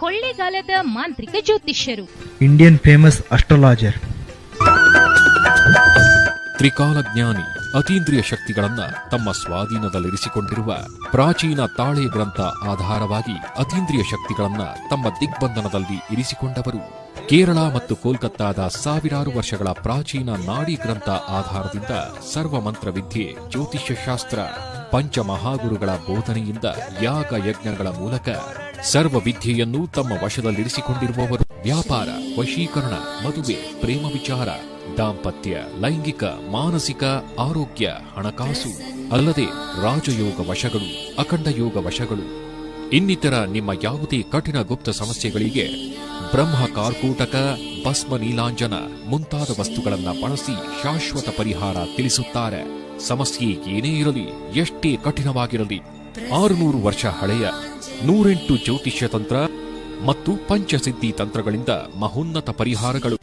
ಕೊಳ್ಳೆಗಾಲದ ಮಾಂತ್ರಿಕ ಜ್ಯೋತಿಷ್ಯರು, Indian famous astrologer, ತ್ರಿಕಾಲಜ್ಞಾನಿ, ಅತೀಂದ್ರಿಯ ಶಕ್ತಿಗಳನ್ನ ತಮ್ಮ ಸ್ವಾಧೀನದಲ್ಲಿರಿಸಿಕೊಂಡಿರುವ ಪ್ರಾಚೀನ ತಾಳೆ ಗ್ರಂಥ ಆಧಾರವಾಗಿ ಅತೀಂದ್ರಿಯ ಶಕ್ತಿಗಳನ್ನ ತಮ್ಮ ದಿಗ್ಬಂಧನದಲ್ಲಿ ಇರಿಸಿಕೊಂಡವರು. ಕೇರಳ ಮತ್ತು ಕೋಲ್ಕತ್ತಾದ ಸಾವಿರಾರು ವರ್ಷಗಳ ಪ್ರಾಚೀನ ನಾಡಿ ಗ್ರಂಥ ಆಧಾರದಿಂದ ಸರ್ವಮಂತ್ರ ವಿದ್ಯೆ, ಜ್ಯೋತಿಷ್ಯ ಶಾಸ್ತ್ರ, ಪಂಚಮಹಾಗುರುಗಳ ಬೋಧನೆಯಿಂದ ಯಾಗ ಯಜ್ಞಗಳ ಮೂಲಕ ಸರ್ವ ವಿದ್ಯೆಯನ್ನು ತಮ್ಮ ವಶದಲ್ಲಿರಿಸಿಕೊಂಡಿರುವವರು. ವ್ಯಾಪಾರ, ವಶೀಕರಣ, ಮದುವೆ, ಪ್ರೇಮ ವಿಚಾರ, ದಾಂಪತ್ಯ, ಲೈಂಗಿಕ, ಮಾನಸಿಕ ಆರೋಗ್ಯ, ಹಣಕಾಸು, ಅಲ್ಲದೆ ರಾಜಯೋಗ ವಶಗಳು, ಅಖಂಡ ಯೋಗ ವಶಗಳು, ಇನ್ನಿತರ ನಿಮ್ಮ ಯಾವುದೇ ಕಠಿಣ ಗುಪ್ತ ಸಮಸ್ಯೆಗಳಿಗೆ ಬ್ರಹ್ಮ ಕಾರ್ಕೂಟಕ, ಭಸ್ಮ ನೀಲಾಂಜನ ಮುಂತಾದ ವಸ್ತುಗಳನ್ನು ಬಳಸಿ ಶಾಶ್ವತ ಪರಿಹಾರ ತಿಳಿಸುತ್ತಾರೆ. ಸಮಸ್ಯೆ ಏನೇ ಇರಲಿ, ಎಷ್ಟೇ ಕಠಿಣವಾಗಿರಲಿ, 600 ವರ್ಷ ಹಳೆಯ 108 ಜ್ಯೋತಿಷ್ಯ ತಂತ್ರ ಮತ್ತು ಪಂಚಸಿದ್ಧಿ ತಂತ್ರಗಳಿಂದ ಮಹೋನ್ನತ ಪರಿಹಾರಗಳು.